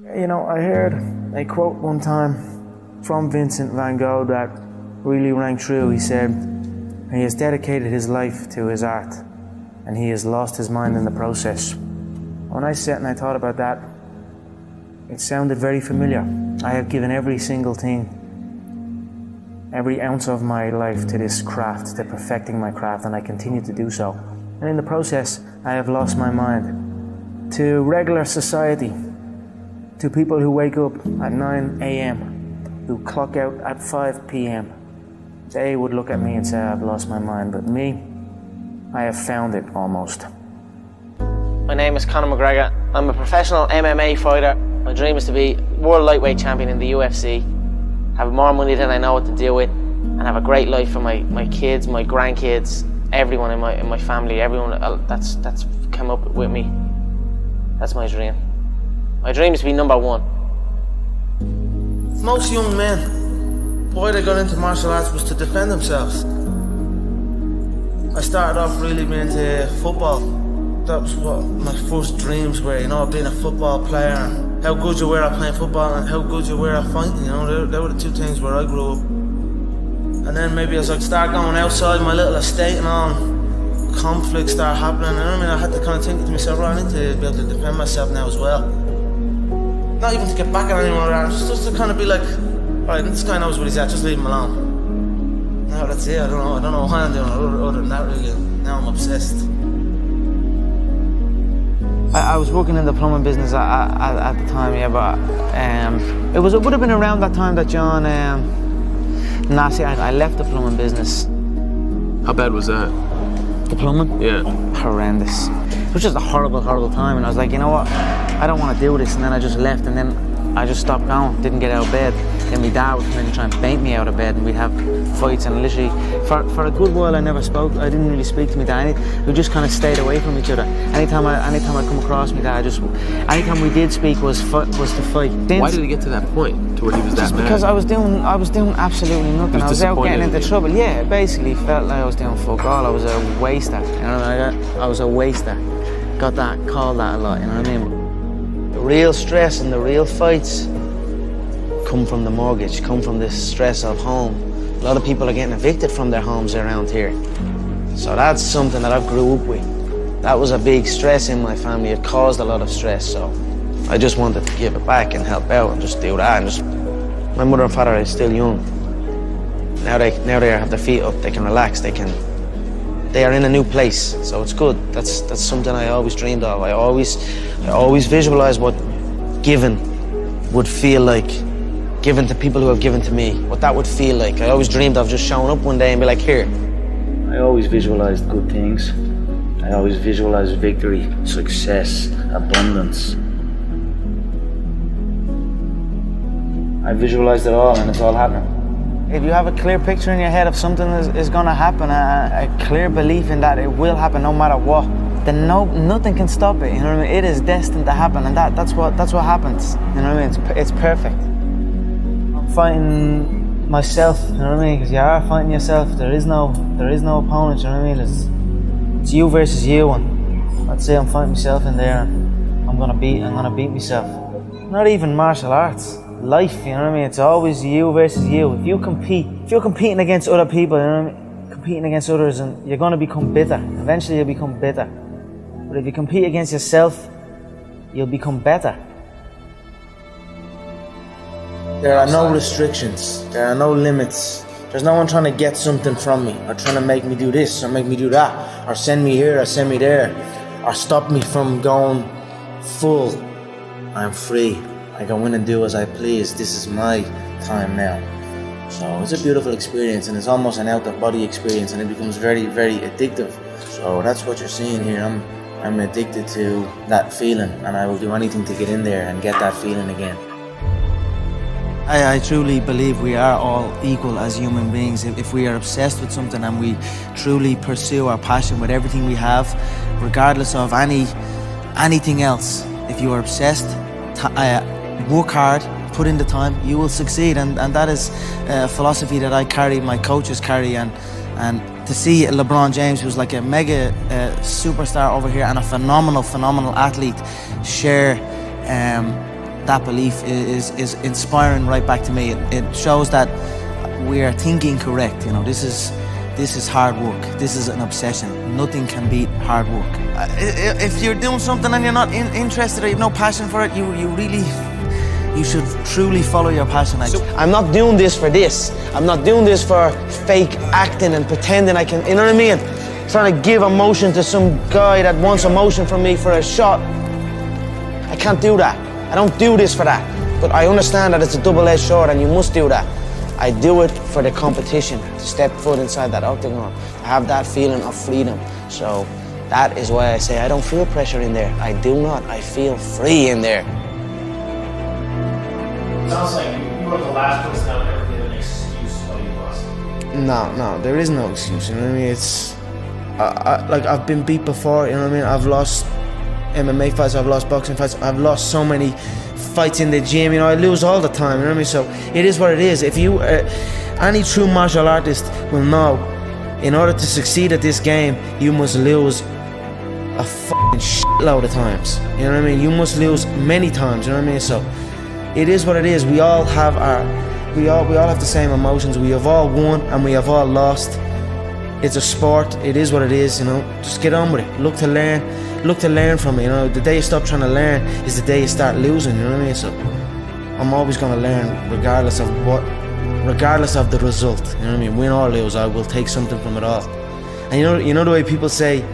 You know, I heard a quote one time from Vincent van Gogh that really rang true. He said, he has dedicated his life to his art and he has lost his mind in the process. When I sat and I thought about that, it sounded very familiar. I have given every single thing, every ounce of my life to this craft, to perfecting my craft, and I continue to do so. And in the process, I have lost my mind to regular society, to people who wake up at 9 a.m., who clock out at 5 p.m. They would look at me and say, I've lost my mind, but me, I have found it almost. My name is Conor McGregor. I'm a professional MMA fighter. My dream is to be world lightweight champion in the UFC, have more money than I know what to do with, and have a great life for my kids, my grandkids, everyone in my family, everyone that's come up with me. That's my dream. My dream is to be number one. Most young men, why they got into martial arts was to defend themselves. I started off really being into football. That was what my first dreams were, you know, being a football player and how good you were at playing football and how good you were at fighting, you know, they were the two things where I grew up. And then maybe as I start going outside my little estate and all, conflicts start happening, and I mean, I had to kind of think to myself, right, I need to be able to defend myself now as well. Not even to get back at anyone around, just to kind of be like, alright, this guy knows what he's at, just leave him alone. Now that's it, I don't know why I'm doing it other than that really. Now I'm obsessed. I was working in the plumbing business at the time, yeah, but it would have been around that time that John, I left the plumbing business. How bad was that? The plumbing? Yeah. Horrendous. It was just a horrible time, and I was like, you know what, I don't want to do this, and then I just left, and then I just stopped going, didn't get out of bed. Then my dad would come in and try and bait me out of bed, and we'd have fights, and literally, for a good while I didn't really speak to my dad. We just kind of stayed away from each other. Anytime I come across my dad, anytime we did speak was to fight. Why did it get to that point, to where he was that mad? Because I was doing absolutely nothing. I was out getting into trouble. Yeah, it basically felt like I was doing fuck all. I was a waster, you know, I was a waster. Called that a lot, you know what I mean? The real stress and the real fights come from the mortgage, come from this stress of home. A lot of people are getting evicted from their homes around here. So that's something that I grew up with. That was a big stress in my family. It caused a lot of stress, so I just wanted to give it back and help out and just do that. And my mother and father are still young. Now they have their feet up, they can relax, they are in a new place, so it's good. That's something I always dreamed of. I always visualized what giving would feel like, given to people who have given to me, what that would feel like. I always dreamed of just showing up one day and be like, here. I always visualized good things. I always visualized victory, success, abundance. I visualized it all, and it's all happening. If you have a clear picture in your head of something is going to happen, a clear belief in that it will happen no matter what, then nothing can stop it. You know what I mean? It is destined to happen, and that's what happens. You know what I mean? It's perfect. I'm fighting myself. You know what I mean? Because you are fighting yourself. There is no opponent. You know what I mean? It's you versus you, and I'd say I'm fighting myself in there, and I'm gonna beat myself. Not even martial arts. Life, you know what I mean? It's always you versus you. If you're competing against other people, you know what I mean? Competing against others, and you're going to become bitter. Eventually you'll become bitter. But if you compete against yourself, you'll become better. There are no restrictions. There are no limits. There's no one trying to get something from me, or trying to make me do this, or make me do that, or send me here, or send me there, or stop me from going full. I'm free. I go in and do as I please. This is my time now. So it's a beautiful experience, and it's almost an out-of-body experience, and it becomes very, very addictive. So that's what you're seeing here. I'm addicted to that feeling, and I will do anything to get in there and get that feeling again. I truly believe we are all equal as human beings. If we are obsessed with something and we truly pursue our passion with everything we have, regardless of anything else, if you are obsessed, work hard, put in the time, you will succeed, and that is a philosophy that I carry, my coaches carry, and to see LeBron James, who's like a mega superstar over here and a phenomenal athlete, share that belief is inspiring right back to me. It shows that we are thinking correct. You know, this is hard work. This is an obsession. Nothing can beat hard work. If you're doing something and you're not interested or you have no passion for it, you should truly follow your passion. I'm not doing this for this. I'm not doing this for fake acting and pretending I can, you know what I mean? Trying to give emotion to some guy that wants emotion from me for a shot. I can't do that. I don't do this for that. But I understand that it's a double-edged sword and you must do that. I do it for the competition, to step foot inside that octagon, to have that feeling of freedom. So that is why I say I don't feel pressure in there. I do not. I feel free in there. It sounds like you were the last person that would ever give an excuse why you lost. No, there is no excuse, you know what I mean? It's, like I've been beat before, you know what I mean? I've lost MMA fights, I've lost boxing fights, I've lost so many fights in the gym, you know, I lose all the time, you know what I mean? So it is what it is. If you, any true martial artist will know, in order to succeed at this game, you must lose a fucking shitload of times, you know what I mean? You must lose many times, you know what I mean? So it is what it is. We all have we all have the same emotions. We have all won and we have all lost. It's a sport. It is what it is, you know. Just get on with it. Look to learn from it, you know. The day you stop trying to learn is the day you start losing, you know what I mean? So I'm always going to learn regardless of the result, you know what I mean? Win or lose, I will take something from it all. And you know the way people say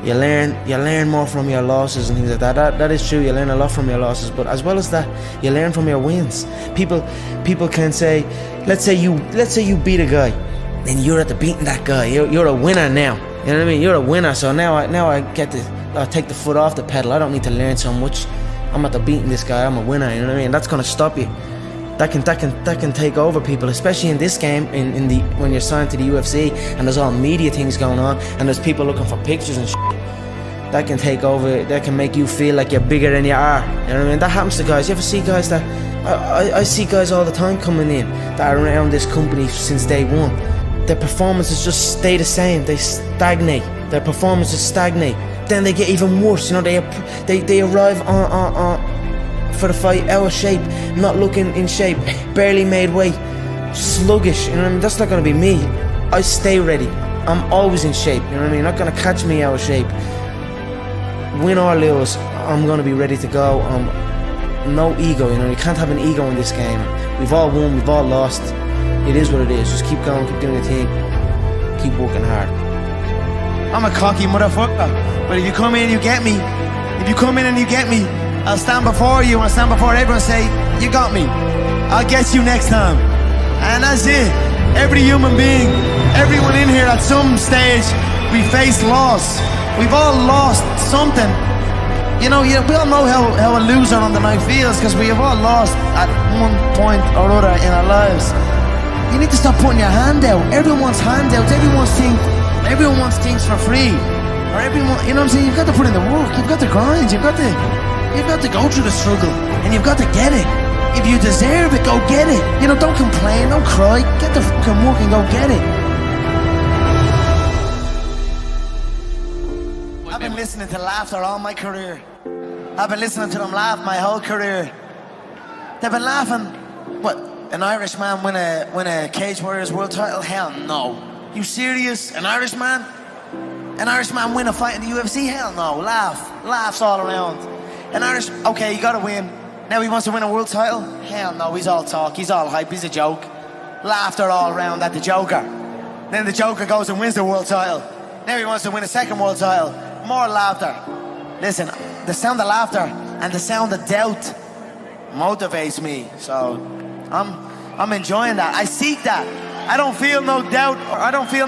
you learn more from your losses and things like that. That is true. You learn a lot from your losses, but as well as that, you learn from your wins. People can say, let's say you beat a guy, and you're at the beating that guy. You're a winner now. You know what I mean? You're a winner. So now I get to take the foot off the pedal. I don't need to learn so much. I'm at the beating this guy. I'm a winner. You know what I mean? That's gonna stop you. That can take over people, especially in this game. When you're signed to the UFC and there's all media things going on and there's people looking for pictures and shit. That can take over. That can make you feel like you're bigger than you are. You know what I mean? That happens to guys. You ever see guys that I see guys all the time coming in that are around this company since day one. Their performances just stay the same. They stagnate. Their performances stagnate. Then they get even worse. You know, they arrive on for the fight out of shape, not looking in shape, barely made weight, sluggish. You know what I mean? That's not gonna be me. I stay ready. I'm always in shape. You know what I mean? You're not gonna catch me out of shape. Win or lose, I'm gonna be ready to go. No ego. You know, you can't have an ego in this game. We've all won. We've all lost. It is what it is. Just keep going, keep doing your thing, keep working hard. I'm a cocky motherfucker, but if you come in and you get me, I'll stand before you and I'll stand before everyone and say, you got me. I'll get you next time. And that's it. Every human being, everyone in here at some stage, we face loss. We've all lost something. You know, we all know how a loser on the night feels because we have all lost at one point or other in our lives. You need to stop putting your hand out. Everyone wants handouts. Everyone wants things for free. Or everyone, you know what I'm saying? You've got to put in the work. You've got to grind. You've got to go through the struggle. And you've got to get it. If you deserve it, go get it. You know, don't complain, don't cry. Get the fucking work and go get it. I've been listening to laughter all my career. I've been listening to them laugh my whole career. They've been laughing. What? An Irishman win a Cage Warriors world title? Hell no. You serious? An Irishman? An Irishman win a fight in the UFC? Hell no. Laughs all around. Okay, you gotta win. Now he wants to win a world title? Hell no, he's all talk, he's all hype, he's a joke. Laughter all around at the Joker. Then the Joker goes and wins the world title. Now he wants to win a second world title. More laughter. Listen, the sound of laughter and the sound of doubt motivates me. So I'm enjoying that. I seek that. I don't feel no doubt. I don't feel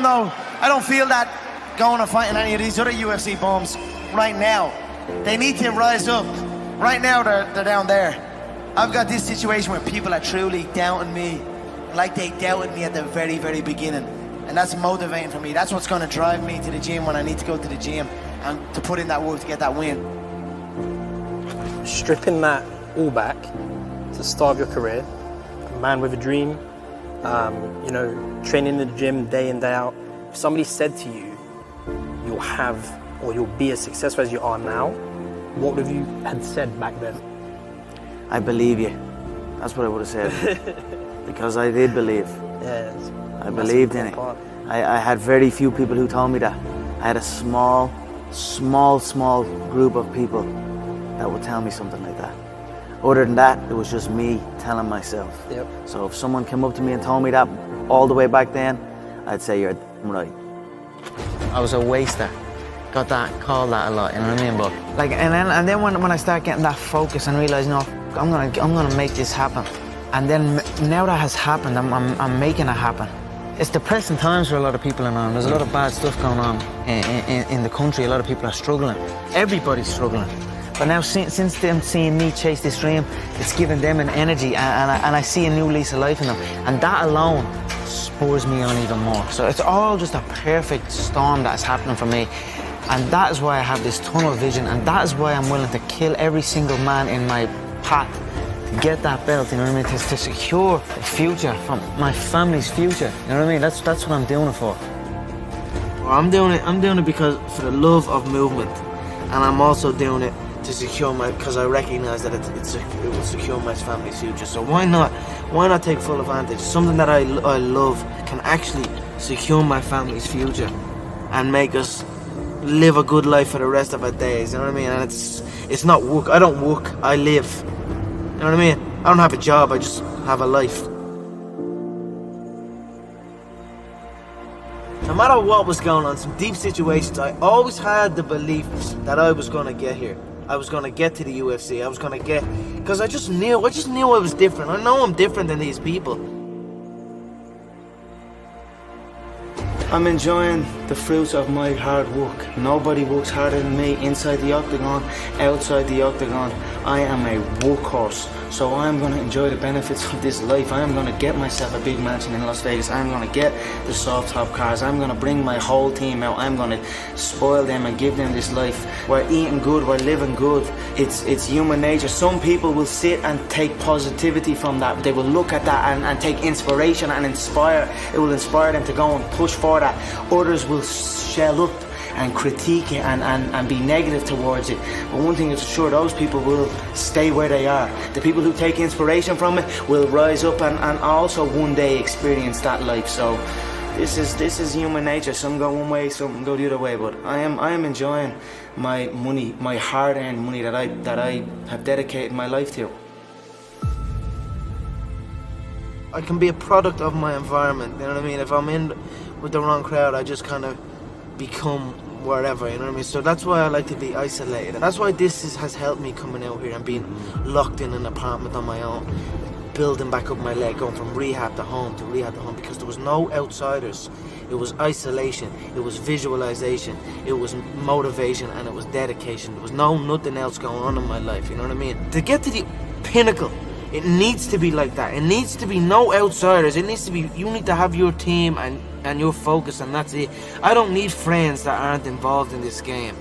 that going and fighting any of these other UFC bums right now. They need to rise up. Right now they're down there. I've got this situation where people are truly doubting me like they doubted me at the very, very beginning. And that's motivating for me. That's what's going to drive me to the gym when I need to go to the gym and to put in that work to get that win. Stripping that all back to the start of your career, a man with a dream, you know, training in the gym day in, day out. If somebody said to you, you'll have or you'll be as successful as you are now, what would you had said back then? I believe you. That's what I would have said. Because I did believe. Yeah, I believed in it. I had very few people who told me that. I had a small group of people that would tell me something like that. Other than that, it was just me telling myself. Yep. So if someone came up to me and told me that all the way back then, I'd say you're right. I was a waster. Got that, called that a lot, you know what I mean? But like, and then when I start getting that focus and realize, no, I'm gonna make this happen. And then now that has happened, I'm making it happen. It's depressing times for a lot of people in Ireland. There's a lot of bad stuff going on in the country. A lot of people are struggling. Everybody's struggling. But now since them seeing me chase this dream, it's giving them an energy, and I see a new lease of life in them. And that alone spurs me on even more. So it's all just a perfect storm that's happening for me. And that is why I have this tunnel vision, and that is why I'm willing to kill every single man in my path to get that belt, you know what I mean? To secure the future, from my family's future, you know what I mean? That's what I'm doing it for. Well, I'm doing it because for the love of movement, and I'm also doing it to secure because I recognise that it will secure my family's future. So why not take full advantage? Something that I love can actually secure my family's future and make us live a good life for the rest of our days, you know what I mean? And it's not work. I don't work, I live. You know what I mean? I don't have a job, I just have a life. No matter what was going on, some deep situations, I always had the belief that I was gonna get here. I was gonna get to the UFC. I was gonna get, because I just knew I was different. I know I'm different than these people. I'm enjoying the fruits of my hard work. Nobody works harder than me inside the octagon, outside the octagon. I am a workhorse, so I'm going to enjoy the benefits of this life. I am going to get myself a big mansion in Las Vegas. I'm going to get the soft top cars. I'm going to bring my whole team out. I'm going to spoil them and give them this life. We're eating good, we're living good. It's human nature. Some people will sit and take positivity from that. They will look at that and take inspiration and inspire. It will inspire them to go and push for that. Others will shell up and critique it and be negative towards it. But one thing is sure, those people will stay where they are. The people who take inspiration from it will rise up and also one day experience that life. So this is human nature. Some go one way, some go the other way. But I am enjoying my money, my hard-earned money that I have dedicated my life to. I can be a product of my environment, you know what I mean? If I'm in with the wrong crowd, I just kind of become wherever, you know what I mean? So that's why I like to be isolated. And that's why this has helped me coming out here and being locked in an apartment on my own, building back up my leg, going from rehab to home, because there was no outsiders. It was isolation, it was visualization, it was motivation, and it was dedication. There was nothing else going on in my life, you know what I mean? To get to the pinnacle, it needs to be like that. It needs to be no outsiders. It needs to be, you need to have your team and your focus, and that's it. I don't need friends that aren't involved in this game,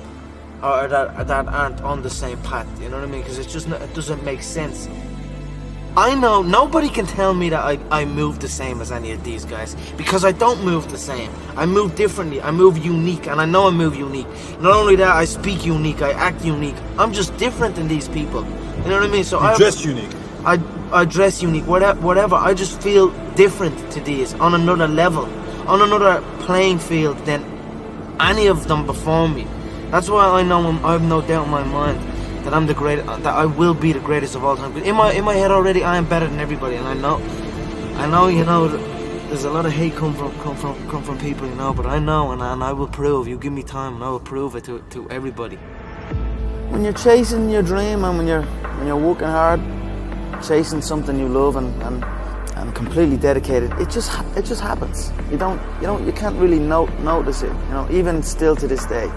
or that aren't on the same path, you know what I mean? Because it doesn't make sense. I know nobody can tell me that I move the same as any of these guys, because I don't move the same. I move differently, I move unique, and I know I move unique. Not only that, I speak unique, I act unique. I'm just different than these people, you know what I mean? So I dress unique. I dress unique, whatever. I just feel different to these, on another level, on another playing field than any of them before me. That's why I have no doubt in my mind that I'm the greatest, that I will be the greatest of all time. In my head already, I am better than everybody, and I know, you know, there's a lot of hate come from people, you know, but I know, and I will prove. You give me time, and I will prove it to everybody. When you're chasing your dream, and when you're working hard, chasing something you love and completely dedicated, it just happens. You can't really notice it, you know, even still to this day.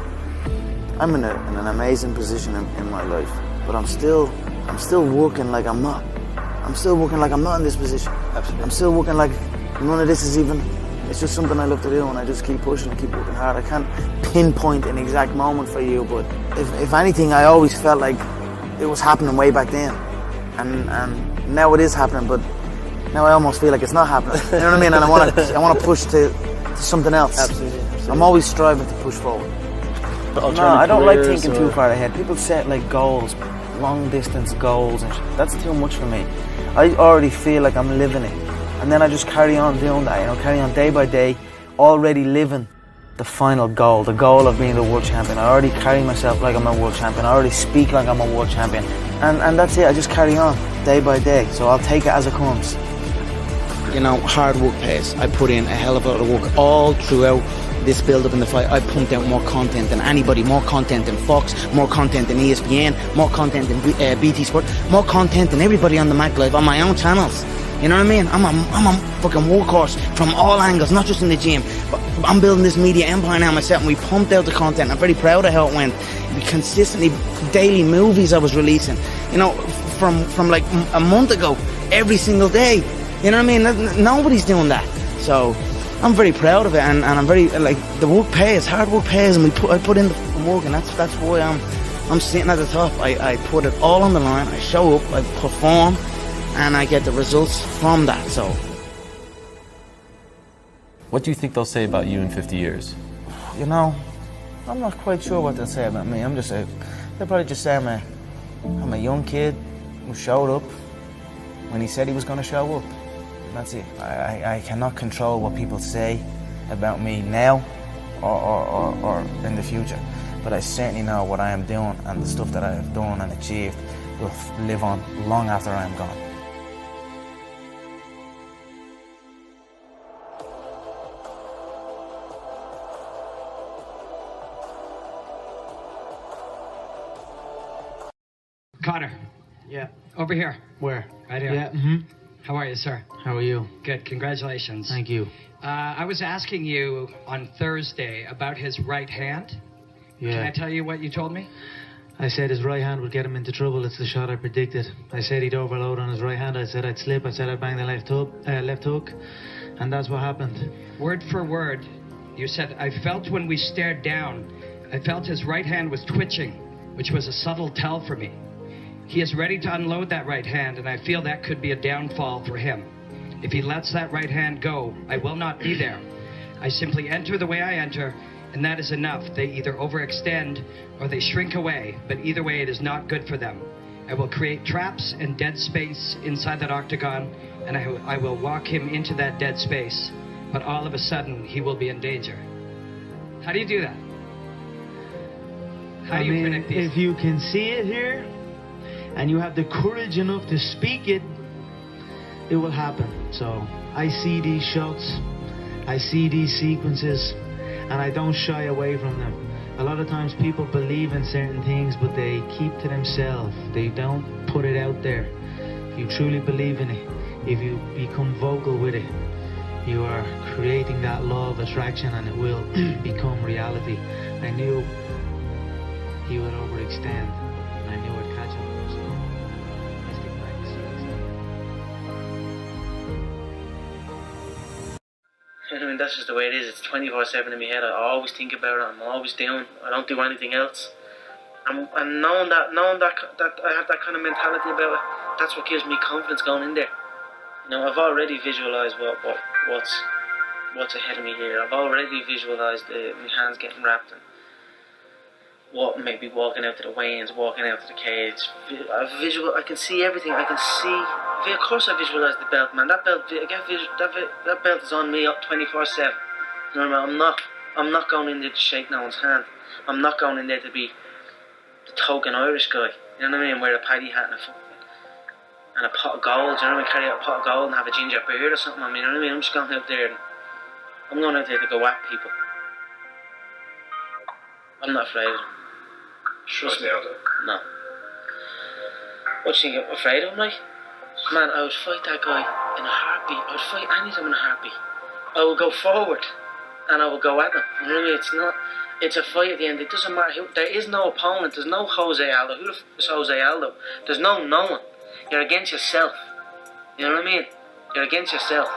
I'm in an amazing position in my life, but I'm still working like I'm not. I'm still working like I'm not in this position. Absolutely. I'm still working like none of this is even, it's just something I love to do, and I just keep pushing and keep working hard. I can't pinpoint an exact moment for you, but if anything, I always felt like it was happening way back then. And now it is happening, but now I almost feel like it's not happening. You know what I mean? And I want to push to something else. Absolutely. I'm always striving to push forward. No, I don't like thinking too far ahead. People set like goals long distance goals, and that's too much for me. I already feel like I'm living it, and then I just carry on doing that, you know, carry on day by day, already living the final goal, the goal of being the world champion. I already carry myself like I'm a world champion. I already speak like I'm a world champion, and that's it. I just carry on day by day, so I'll take it as it comes. You know, hard work pays. I put in a hell of a lot of work all throughout this build up in the fight. I pumped out more content than anybody, more content than Fox, more content than ESPN, more content than BT Sport, more content than everybody on the Mac Live on my own channels. You know what I mean? I'm a fucking workhorse from all angles, not just in the gym. But I'm building this media empire now myself, and we pumped out the content. I'm very proud of how it went. We consistently, daily movies I was releasing, you know, from like a month ago, every single day. You know what I mean? Nobody's doing that. So I'm very proud of it, and I'm very, like, the work pays, hard work pays, and I put in the work, and that's why I'm sitting at the top. I put it all on the line. I show up, I perform, and I get the results from that. So, what do you think they'll say about you in 50 years? You know, I'm not quite sure what they'll say about me. They'll probably just say I'm a young kid who showed up when he said he was going to show up. That's it. I cannot control what people say about me now or in the future. But I certainly know what I am doing, and the stuff that I have done and achieved will live on long after I am gone. Conor. Yeah. Over here. Where? Right here. Yeah. How are you, sir? How are you? Good. Congratulations. Thank you. I was asking you on Thursday about his right hand. Yeah. Can I tell you what you told me? I said his right hand would get him into trouble. It's the shot I predicted. I said he'd overload on his right hand. I said I'd slip. I said I'd bang the left hook. And that's what happened. Word for word, you said, I felt when we stared down, I felt his right hand was twitching, which was a subtle tell for me. He is ready to unload that right hand, and I feel that could be a downfall for him. If he lets that right hand go, I will not be there. I simply enter the way I enter, and that is enough. They either overextend or they shrink away, but either way it is not good for them. I will create traps and dead space inside that octagon, and I will walk him into that dead space, but all of a sudden he will be in danger. How do you do that? How do you predict these? If you can see it here, and you have the courage enough to speak it, it will happen. So I see these shots, I see these sequences, and I don't shy away from them. A lot of times people believe in certain things, but they keep to themselves. They don't put it out there. If you truly believe in it, if you become vocal with it, you are creating that law of attraction, and it will become reality. I knew he would overextend, and I knew I'd catch him. So I stick by the I mean, that's just the way it is. It's 24/7 in my head. I always think about it. I'm always doing. I don't do anything else. And knowing that I have that kind of mentality about it, that's what gives me confidence going in there. You know, I've already visualised what's ahead of me here. I've already visualised my hands getting wrapped and maybe walking out to the weigh-ins, walking out to the cage. I can see everything. I can see. Of course, I visualise the belt, man. That belt is on me up 24/7. You know what I mean? I'm not going in there to shake no one's hand. I'm not going in there to be the token Irish guy. You know what I mean? Wear a paddy hat and a pot of gold. You know what I mean? Carry out a pot of gold and have a ginger beard or something. You know what I mean? I'm just going out there. I'm going out there to go at people. I'm not afraid of them. Trust me. No. What do you think I'm afraid of him, like? Man, I would fight that guy in a heartbeat. I would fight anytime in a heartbeat. I will go forward and I will go at him. You know what I mean? It's a fight at the end. It doesn't matter who. There is no opponent. There's no Jose Aldo. Who the f is Jose Aldo? There's no one. You're against yourself. You know what I mean? You're against yourself.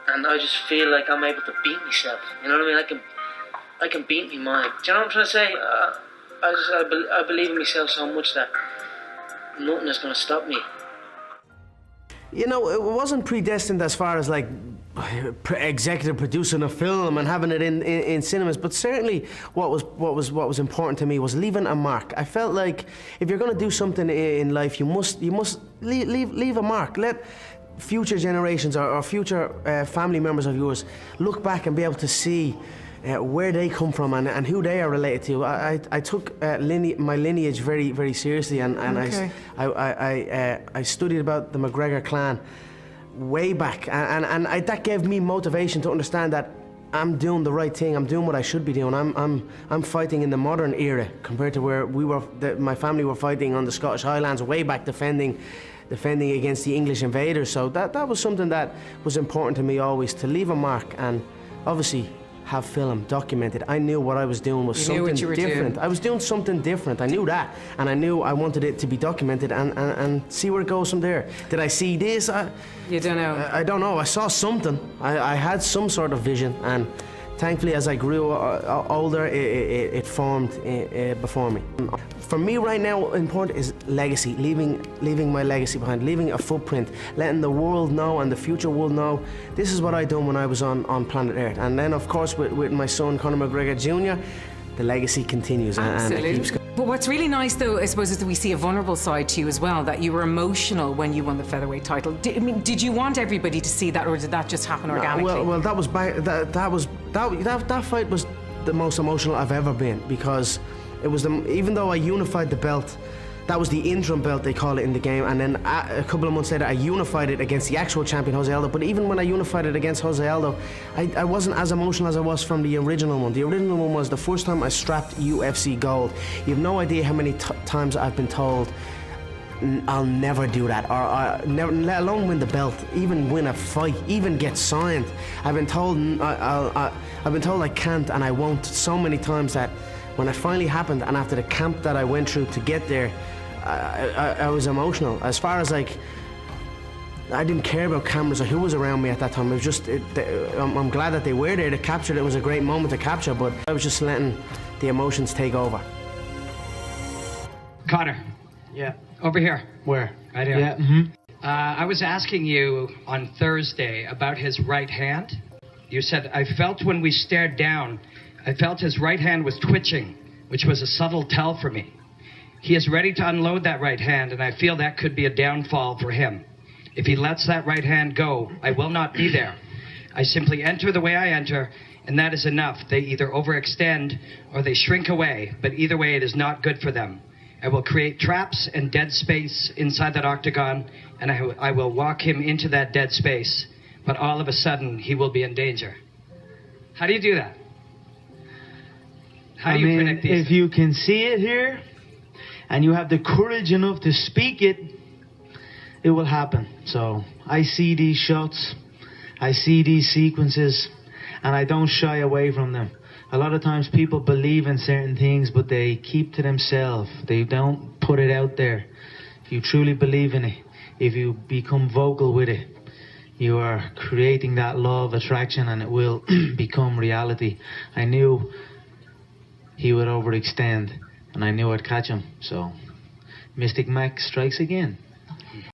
And I just feel like I'm able to beat myself. You know what I mean? I can beat me mind. Do you know what I'm trying to say? I believe in myself so much that nothing is going to stop me. You know, it wasn't predestined as far as like executive producing a film and having it in cinemas, but certainly what was important to me was leaving a mark. I felt like if you're going to do something in life, you must leave a mark. Let future generations or future family members of yours look back and be able to see where they come from and who they are related to. I took my lineage very, very seriously, and okay. I studied about the McGregor clan way back, and that gave me motivation to understand that I'm doing the right thing. I'm doing what I should be doing. I'm fighting in the modern era compared to where my family were fighting on the Scottish Highlands way back, defending against the English invaders. So that was something that was important to me always, to leave a mark and obviously have film documented. I knew what I was doing was something different. I was doing something different. I knew that, and I knew I wanted it to be documented and see where it goes from there. Did I see this? You don't know. I don't know. I saw something. I had some sort of vision, and thankfully, as I grew older, it formed before me. For me right now, important is legacy, leaving my legacy behind, leaving a footprint, letting the world know and the future world know this is what I done when I was on planet Earth. And then, of course, with my son, Conor McGregor Jr., the legacy continues. Absolutely. And it keeps going. But what's really nice, though, I suppose, is that we see a vulnerable side to you as well, that you were emotional when you won the featherweight title. Did you want everybody to see that, or did that just happen organically? Well, that fight was the most emotional I've ever been, because it was even though I unified the belt, that was the interim belt, they call it in the game, and then a couple of months later I unified it against the actual champion, Jose Aldo. But even when I unified it against Jose Aldo, I wasn't as emotional as I was from the original one. The original one was the first time I strapped UFC gold. You have no idea how many times I've been told I'll never do that, or never, let alone win the belt, even win a fight, even get signed. I've been told I can't and I won't so many times that when it finally happened, and after the camp that I went through to get there, I was emotional. As far as like, I didn't care about cameras or who was around me at that time. It was just, I'm glad that they were there to capture it. It was a great moment to capture, but I was just letting the emotions take over. Conor. Yeah. Over here. Where? Right here. Yeah. Mm-hmm. I was asking you on Thursday about his right hand. You said, I felt when we stared down, I felt his right hand was twitching, which was a subtle tell for me. He is ready to unload that right hand, and I feel that could be a downfall for him. If he lets that right hand go, I will not be there. I simply enter the way I enter, and that is enough. They either overextend or they shrink away, but either way it is not good for them. I will create traps and dead space inside that octagon, and I will walk him into that dead space, but all of a sudden he will be in danger. How do you do that? How do you predict these? If you can see it here, and you have the courage enough to speak it, it will happen. So I see these shots, I see these sequences, and I don't shy away from them. A lot of times people believe in certain things, but they keep to themselves. They don't put it out there. If you truly believe in it, if you become vocal with it, you are creating that law of attraction, and it will become reality. I knew he would overextend, and I knew I'd catch him. So Mystic Mac strikes again.